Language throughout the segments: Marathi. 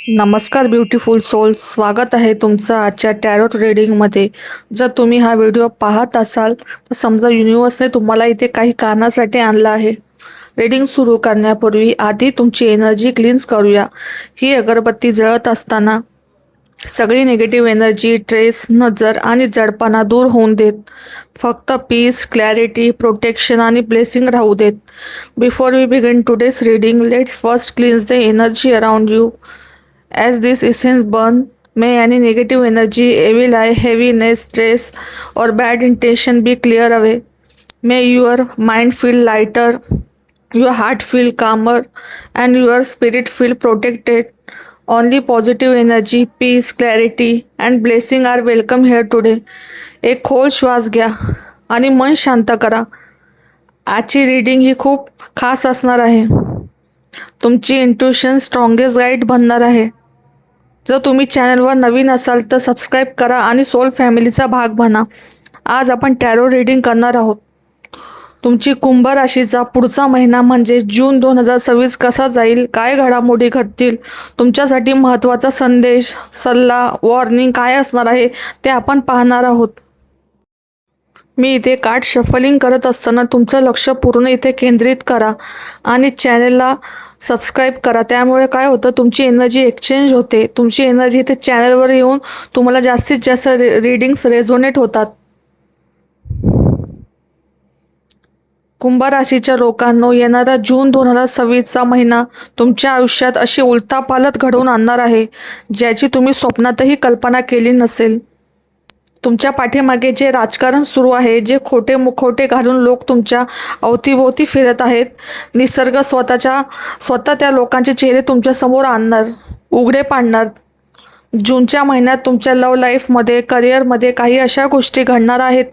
नमस्कार ब्युटिफुल सोल्स, स्वागत आहे तुमचं आजच्या टॅरोट रीडिंगमध्ये. जर तुम्ही हा व्हिडिओ पाहत असाल तर समजा युनिवर्सने तुम्हाला इथे काही कारणासाठी आणलं आहे. रीडिंग सुरू करण्यापूर्वी आधी तुमची एनर्जी क्लीन्स करूया. ही अगरबत्ती जळत असताना सगळी निगेटिव्ह एनर्जी, ट्रेस, नजर आणि जडपणा दूर होऊन देत. फक्त पीस, क्लॅरिटी, प्रोटेक्शन आणि ब्लेसिंग राहू देत. Before we begin today's reading, let's first cleanse the energy around you. As this essence burn, may any negative energy, evil eye, heaviness, stress, or bad intention be clear away. May your mind feel lighter, your heart feel calmer, and your spirit feel protected. Only positive energy, peace, clarity, and blessing are welcome here today. एक खोल श्वास घ्या आणि मन शांत करा. आजची रीडिंग ही खूप खास असणार आहे. तुमची इंट्युशन स्ट्रॉंगेस्ट गाईड बनणार आहे. जर तुम्ही चॅनलवर नवीन असाल तर सबस्क्राईब करा आणि सोल फॅमिलीचा भाग बना. आज आपण टॅरो रीडिंग करणार आहोत. तुमची कुंभ राशीचा पुढचा महिना म्हणजे जून 2026 कसा जाईल, काय घडामोडी घडतील, तुमच्यासाठी महत्त्वाचा संदेश, सल्ला, वॉर्निंग काय असणार आहे ते आपण पाहणार आहोत. मी इथे कार्ड शफलिंग करत असताना तुमचं लक्ष पूर्ण इथे केंद्रित करा आणि चॅनलला सबस्क्राईब करा. त्यामुळे काय होतं, तुमची एनर्जी एक्सचेंज होते. तुमची एनर्जी इथे चॅनलवर येऊन तुम्हाला जास्तीत जास्त रीडिंग्स रेझोनेट होतात. कुंभ राशीच्या लोकांनो, येणारा जून 2026चा महिना तुमच्या आयुष्यात अशी उलथापालथ घडवून आणणार आहे ज्याची तुम्ही स्वप्नातही कल्पना केली नसेल. तुमच्या पाठीमागे जे राजकारण सुरू आहे, जे खोटे मुखवटे घालून लोक तुमच्या अवतीभोवती फिरत आहेत, निसर्ग स्वतः त्या लोकांचे चेहरे तुमच्यासमोर आणणार, उघडे पाडणार. जूनच्या महिन्यात तुमच्या लव्ह लाईफमध्ये, करिअरमध्ये काही अशा गोष्टी घडणार आहेत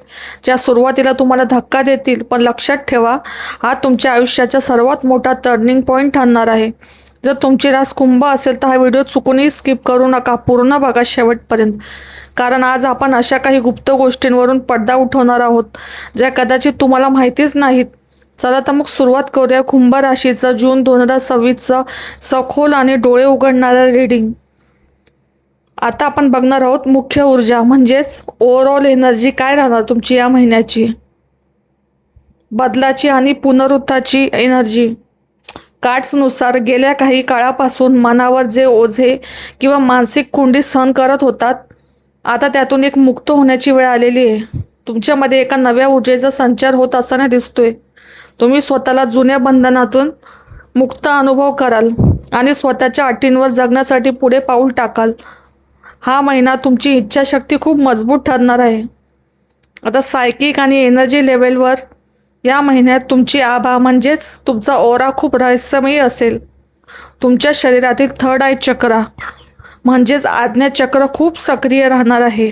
ज्या सुरुवातीला तुम्हाला धक्का देतील, पण लक्षात ठेवा, हा तुमच्या आयुष्याचा सर्वात मोठा टर्निंग पॉईंट ठरणार आहे. जर तुमची रास कुंभ असेल तर हा व्हिडिओ चुकूनही स्किप करू नका, पूर्ण बघा शेवटपर्यंत. कारण आज आपण अशा काही गुप्त गोष्टींवरून पडदा उठवणार आहोत ज्या कदाचित तुम्हाला माहितीच नाहीत. चला तर मग सुरुवात करूया कुंभ राशीचं जून 2026चं सखोल आणि डोळे उघडणारं रीडिंग. आता आपण बघणार आहोत मुख्य ऊर्जा, म्हणजेच ओव्हरऑल एनर्जी काय राहणार तुमची या महिन्याची. बदलाची आणि पुनरुत्थाची एनर्जी. कार्ड्सनुसार गेल्या काही काळापासून मनावर जे ओझे किंवा मानसिक कोंडी सहन करत होतात, आता त्यातून एक मुक्त होण्याची वेळ आलेली आहे. तुमच्यामध्ये एका नव्या ऊर्जेचा संचार होत असताना दिसतोय. तुम्ही स्वतःला जुन्या बंधनातून मुक्त अनुभव कराल आणि स्वतःच्या अटींवर जगण्यासाठी पुढे पाऊल टाकाल. हा महिना तुमची इच्छाशक्ती खूप मजबूत ठरणार आहे. आता सायकिक आणि एनर्जी लेवलवर या महिन्यात तुमची आभा म्हणजेच तुमचा ओरा खूप रहस्यमयी असेल. तुमच्या शरीरातील थर्ड आय चक्र म्हणजेच आज्ञाचक्र खूप सक्रिय राहणार आहे.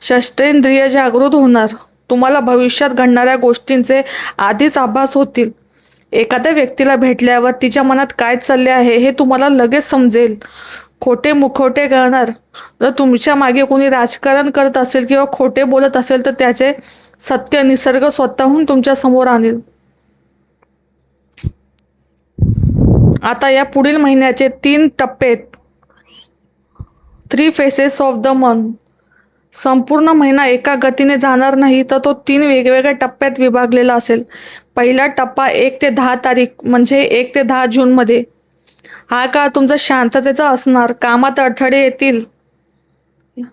षष्ठेंद्रिय जागृत होणार. तुम्हाला भविष्यात घडणाऱ्या गोष्टींचे आधीच आभास होतील. एखाद्या व्यक्तीला भेटल्यावर तिच्या मनात काय चालले आहे हे तुम्हाला लगेच समजेल. खोटे मुखवटे गळणार. जर तुमच्या मागे कोणी राजकारण करत असेल किंवा खोटे बोलत असेल तर त्याचे सत्य निसर्ग स्वतःहून तुमच्या समोर आणेल. आता या पुढील महिन्याचे 3 टप्पे आहेत. 3 फेसेस ऑफ द मंथ. संपूर्ण महिना एका गतीने जाणार नाही, तर तो 3 वेगवेगळ्या टप्प्यात विभागलेला असेल. पहिला टप्पा 1 ते 10 तारीख म्हणजे 1 ते 10 जूनमध्ये. हा काळ तुमचा शांततेचा असणार. कामात अडथळे येतील.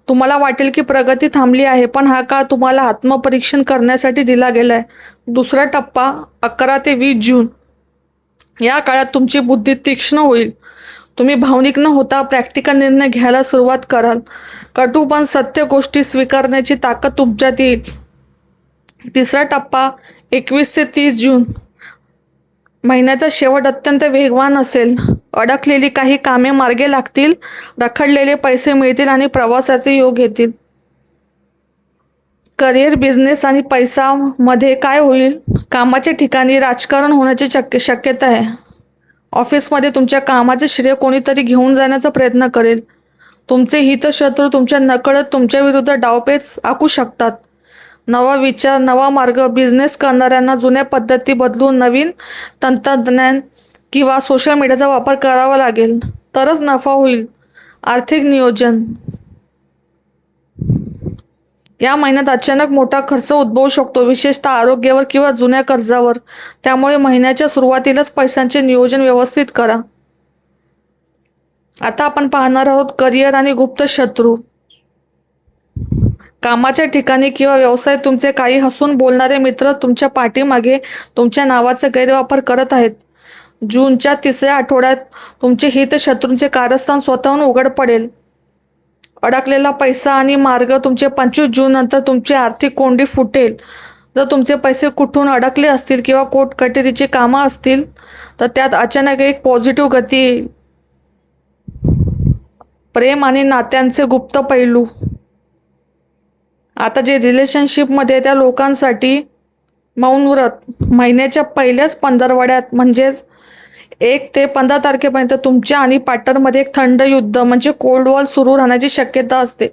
तुम्हाला वाटेल की प्रगती थांबली आहे, पण हा काळ तुम्हाला आत्मपरीक्षण करण्यासाठी दिला गेला आहे. दुसरा टप्पा 11 ते 20 जून. या काळात तुमची बुद्धी तीक्ष्ण होईल. तुम्ही भावनिक न होता प्रॅक्टिकल निर्णय घ्यायला सुरुवात कराल. कटू पण सत्य गोष्टी स्वीकारण्याची ताकद तुमच्यात येईल. तिसरा टप्पा 21 ते 30 जून. महिन्याचा शेवट अत्यंत वेगवान असेल. अडकलेली काही कामे मार्गे लागतील, रखडलेले पैसे मिळतील आणि प्रवासाचे योग येतील. करिअर, बिझनेस आणि पैसामध्ये काय होईल? कामाच्या ठिकाणी राजकारण होण्याची शक्यता आहे. ऑफिसमध्ये तुमच्या कामाचे श्रेय कोणीतरी घेऊन जाण्याचा प्रयत्न करेल. तुमचे हितशत्रू तुमच्या नकळत तुमच्या विरुद्ध डावपेच आखू शकतात. नवा विचार, नवा मार्ग. बिझनेस करणाऱ्यांना जुन्या पद्धती बदलून नवीन तंत्रज्ञान किंवा सोशल मीडियाचा वापर करावा लागेल, तरच नफा होईल. आर्थिक नियोजन. या महिन्यात अचानक मोठा खर्च उद्भवू शकतो, विशेषतः आरोग्यावर किंवा जुन्या कर्जावर. त्यामुळे महिन्याच्या सुरुवातीलाच पैशांचे नियोजन व्यवस्थित करा. आता आपण पाहणार आहोत करिअर आणि गुप्त शत्रू. कामाच्या ठिकाणी किंवा व्यवसायात तुमचे काही हसून बोलणारे मित्र तुमच्या पाठीमागे तुमच्या नावाचा गैरवापर करत आहेत. जूनच्या 3ऱ्या आठवड्यात तुमचे हितशत्रूंचे कारस्थान स्वतःहून उघड पडेल. अडकलेला पैसा आणि मार्ग. तुमचे 25 जून नंतर तुमची आर्थिक कोंडी फुटेल. जर तुमचे पैसे कुठून अडकले असतील किंवा कोर्ट कचेरीची कामं असतील तर त्यात अचानक एक पॉझिटिव्ह गती येईल. प्रेम आणि नात्यांचे गुप्त पैलू. आता जे रिलेशनशिपमध्ये त्या लोकांसाठी मौन व्रत महिन्याच्या पहिल्याच 15 म्हणजेच 1 ते 15 तारखेपर्यंत तुमच्या आणि पार्टनरमध्ये एक थंड युद्ध म्हणजे कोल्ड वॉर सुरू राहण्याची शक्यता असते.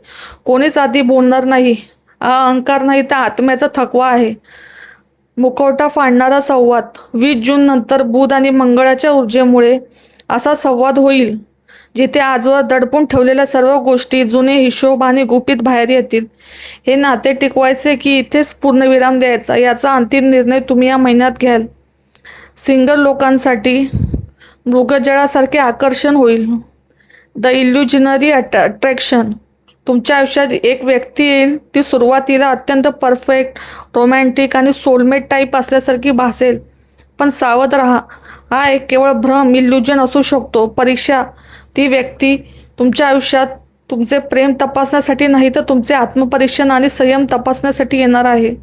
कोणीच आधी बोलणार नाही. अहंकार नाही तर आत्म्याचा थकवा आहे. मुखवटा फाडणारा संवाद. 20 जून नंतर बुध आणि मंगळाच्या ऊर्जेमुळे असा संवाद होईल जिथे आजवर दडपून ठेवलेल्या सर्व गोष्टी, जुने हिशोब आणि गुपित बाहेर येतील. हे नाते टिकवायचे की इथेच पूर्णविराम द्यायचा याचा अंतिम निर्णय तुम्ही या महिन्यात घ्याल. सिंगल लोकांसाठी मृगजळासारखे आकर्षण होईल. The illusionary attraction. तुमच्या आयुष्यात एक व्यक्ती येईल. ती सुरुवातीला अत्यंत परफेक्ट, रोमॅन्टिक आणि सोलमेट टाईप असल्यासारखी भासेल. पण सावध राहा, हा एक केवळ भ्रम, इल्युजन असू शकतो. परीक्षा. ती व्यक्ती तुमच्या आयुष्यात तुमचे प्रेम तपासण्यासाठी नाही तर तुमचे आत्मपरीक्षण आणि संयम तपासण्यासाठी येणार आहे.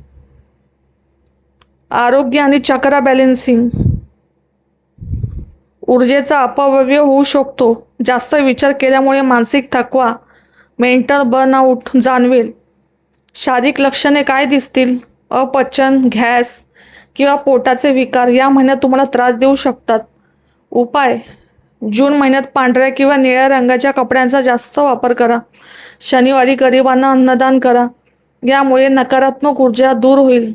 आरोग्य आणि चक्रा बॅलेन्सिंग. ऊर्जेचा अपव्यय होऊ शकतो. जास्त विचार केल्यामुळे मानसिक थकवा, मेंटल बर्नआउट जाणवेल. शारीरिक लक्षणे काय दिसतील? अपचन, गॅस किंवा पोटाचे विकार या महिन्यात तुम्हाला त्रास देऊ शकतात. उपाय. जून महिन्यात पांढऱ्या किंवा निळ्या रंगाच्या कपड्यांचा जास्त वापर करा. शनिवारी गरिबांना अन्नदान करा. यामुळे नकारात्मक ऊर्जा दूर होईल.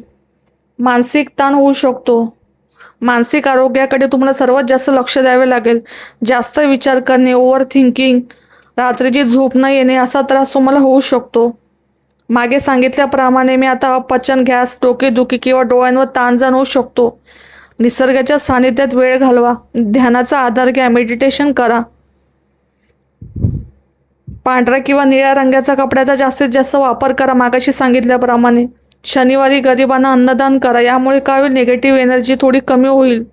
मानसिक ताण होऊ शकतो. मानसिक आरोग्याकडे तुम्हाला सर्वात जास्त लक्ष द्यावे लागेल. जास्त विचार करणे, ओव्हर थिंकिंग, रात्रीची झोप न येणे असा त्रास तुम्हाला होऊ शकतो. मागे सांगितल्याप्रमाणे मी आता अपचन, गॅस, डोकेदुखी किंवा डोळ्यांवर ताण जाणवू शकतो. निसर्गाच्या सानिध्यात वेळ घालवा. ध्यानाचा आधार घ्या. मेडिटेशन करा. पांढऱ्या किंवा निळ्या रंगाच्या कपड्याचा जास्तीत जास्त वापर करा. मागाशी सांगितल्याप्रमाणे शनिवारी गरिबांना अन्नदान करा. यामुळे काय होईल, निगेटिव्ह एनर्जी थोडी कमी होईल.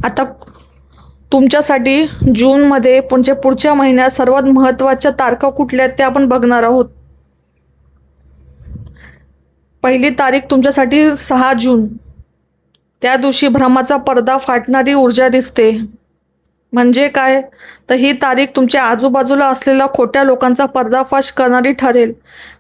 आता तुमच्यासाठी जूनमध्ये म्हणजे पुढच्या महिन्यात सर्वात महत्त्वाच्या तारखा कुठल्या ते आपण बघणार आहोत. पहिली तारीख तुमच्यासाठी 6 जून. त्या दिवशी भ्रमाचा पडदा फाटणारी ऊर्जा दिसते. म्हणजे काय तर ही तारीख तुमच्या आजूबाजूला असलेल्या खोट्या लोकांचा पर्दाफाश करणारी ठरेल.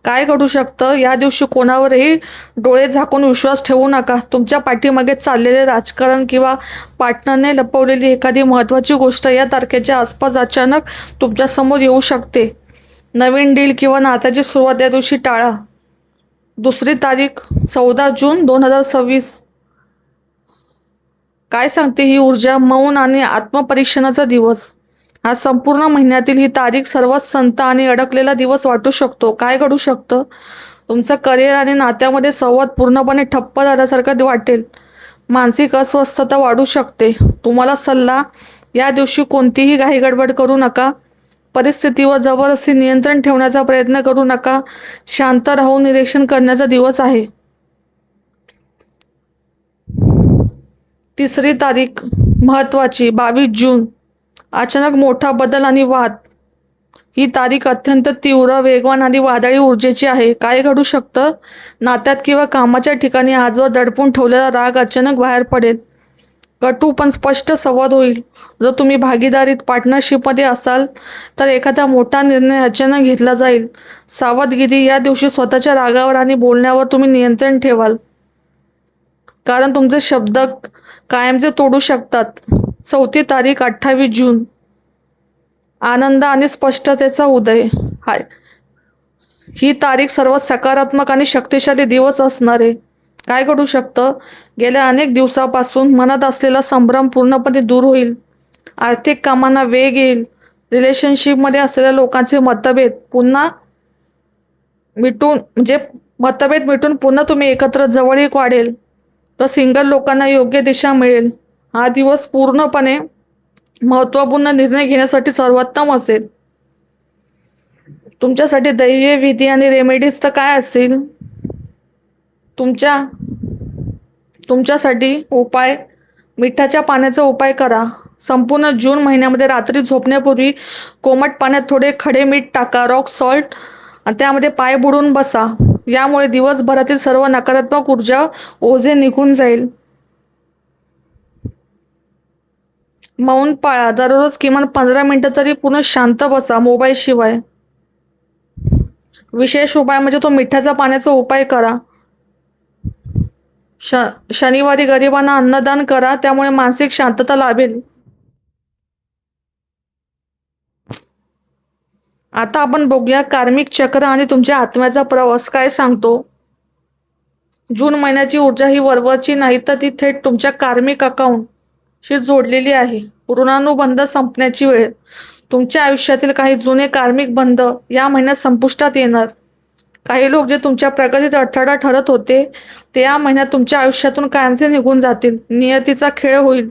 काय घडू शकतं, या दिवशी कोणावरही डोळे झाकून विश्वास ठेवू नका. तुमच्या पाठीमागे चाललेले राजकारण किंवा पार्टनरने लपवलेली एखादी महत्त्वाची गोष्ट या तारखेच्या आसपास अचानक तुमच्यासमोर येऊ शकते. नवीन डील किंवा नात्याची सुरुवात या दिवशी टाळा. दुसरी तारीख 14 जून 2026. काय सांगते ही ऊर्जा? मौन आणि आत्मपरीक्षणाचा दिवस. हा संपूर्ण महिन्यातील ही तारीख सर्वात संत आणि अडकलेला दिवस वाटू शकतो. काय घडू शकतं, तुमचं करिअर आणि नात्यामध्ये संवाद पूर्णपणे ठप्प झाल्यासारखं वाटेल. मानसिक अस्वस्थता वाढू शकते. तुम्हाला सल्ला, या दिवशी कोणतीही घाई गडबड करू नका. परिस्थितीवर जबरदस्ती नियंत्रण ठेवण्याचा प्रयत्न करू नका. शांत राहून निरीक्षण करण्याचा दिवस आहे. तिसरी तारीख महत्त्वाची 22 जून. अचानक मोठा बदल आणि वाद. ही तारीख अत्यंत तीव्र, वेगवान आणि वादळी ऊर्जेची आहे. काय घडू शकतं, नात्यात किंवा कामाच्या ठिकाणी आजवर दडपून ठेवलेला राग अचानक बाहेर पडेल. कटू पण स्पष्ट संवाद होईल. जर तुम्ही भागीदारीत, पार्टनरशिपमध्ये असाल तर एखादा मोठा निर्णय अचानक घेतला जाईल. सावधगिरी. या दिवशी स्वतःच्या रागावर आणि बोलण्यावर तुम्ही नियंत्रण ठेवाल, कारण तुमचे शब्द कायमचे तोडू शकतात. चौथी तारीख 28 जून. आनंद आणि स्पष्टतेचा उदय. ही तारीख सर्वात सकारात्मक आणि शक्तिशाली दिवस असणार आहे. काय घडू शकतं, गेल्या अनेक दिवसापासून मनात असलेला संभ्रम पूर्णपणे दूर होईल. आर्थिक कामांना वेग येईल. रिलेशनशिपमध्ये असलेल्या लोकांचे मतभेद पुन्हा मिटून म्हणजे मतभेद मिटून पुन्हा तुम्ही एकत्र जवळीक वाढेल. तर सिंगल लोकांना योग्य दिशा मिळेल. हा दिवस पूर्णपणे महत्त्वपूर्ण निर्णय घेण्यासाठी सर्वोत्तम असेल. तुमच्यासाठी दैवीय विधी आणि रेमेडीज तर काय असतील? तुमच्यासाठी उपाय, मिठाच्या पाण्याचा उपाय करा. संपूर्ण जून महिन्यामध्ये रात्री झोपण्यापूर्वी कोमट पाण्यात थोडे खडे मीठ टाका, रॉक सॉल्ट, आणि त्यामध्ये पाय बुडून बसा. यामुळे दिवसभरातील सर्व नकारात्मक ऊर्जा ओझे निघून जाईल. मौन पाळा. दररोज किमान 15 मिनिटं तरी पूर्ण शांत बसा, मोबाईल शिवाय. विशेष उपाय म्हणजे तो मिठाचा पाण्याचा उपाय करा. शनिवारी गरिबांना अन्नदान करा, त्यामुळे मानसिक शांतता लाभेल. आता आपण बघूया कार्मिक चक्र आणि तुमच्या आत्म्याचा प्रवास काय सांगतो. जून महिन्याची ऊर्जा ही वरवरची नाही, तर ती थेट तुमच्या कार्मिक अकाउंटशी जोडलेली आहे. ऋणानुबंध संपण्याची वेळ. तुमच्या आयुष्यातील काही जुने कार्मिक बंध या महिन्यात संपुष्टात येणार. काही लोक जे तुमच्या प्रगतीत अडथळा ठरत होते ते या महिन्यात तुमच्या आयुष्यातून कायमचे निघून जातील. नियतीचा खेळ होईल.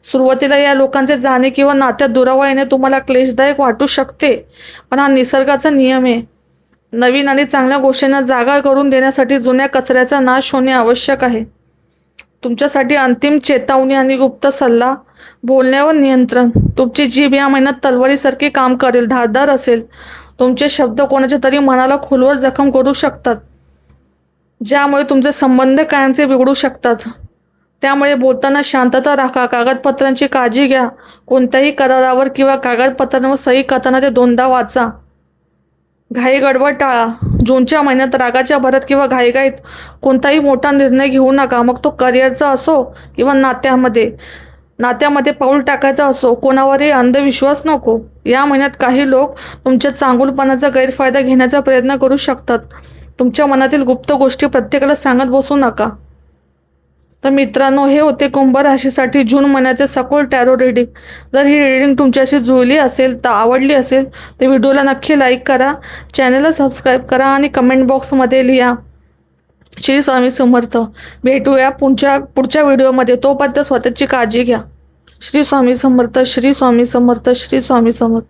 सुरुवातीला या लोकांचे जाणे किंवा नात्यात दुरावा येणे तुम्हाला क्लेशदायक वाटू शकते, पण हा निसर्गाचा नियम आहे. नवीन आणि चांगल्या गोष्टींना जागा करून देण्यासाठी जुन्या कचऱ्याचा नाश होणे आवश्यक आहे. तुमच्यासाठी अंतिम चेतावणी आणि गुप्त सल्ला. बोलण्यावर नियंत्रण. तुमची जीभ या महिन्यात तलवारीसारखी काम करेल, धारदार असेल. तुमचे शब्द कोणाच्या तरी मनाला खोलवर जखम करू शकतात, ज्यामुळे तुमचे संबंध कायमचे बिघडू शकतात. त्यामुळे बोलताना शांतता राखा. कागदपत्रांची काळजी घ्या. कोणत्याही करारावर किंवा कागदपत्रांवर सही करताना ते दोनदा वाचा. घाई गडबड टाळा. जूनच्या महिन्यात रागाच्या भरात किंवा घाईघाईत कोणताही मोठा निर्णय घेऊ नका. मग तो करिअरचा असो किंवा नात्यामध्ये पाऊल टाकायचा असो. कोणावरही अंधविश्वास नको. या महिन्यात काही लोक तुमच्या चांगुलपणाचा गैरफायदा घेण्याचा प्रयत्न करू शकतात. तुमच्या मनातील गुप्त गोष्टी प्रत्येकाला सांगत बसू नका. तर मित्रांनो, हे होते कुंभ राशीसाठी जून महिन्याचे सखोल टॅरो रीडिंग. जर ही रीडिंग तुमच्याशी जुळली असेल, तर आवडली असेल तर व्हिडिओला नक्की लाईक करा, चॅनलला सबस्क्राईब करा आणि कमेंट बॉक्समध्ये लिहा श्री स्वामी समर्थ. भेटूया पुढच्या व्हिडिओमध्ये. तोपर्यंत स्वतःची काळजी घ्या. श्री स्वामी समर्थ, श्री स्वामी समर्थ, श्री स्वामी समर्थ.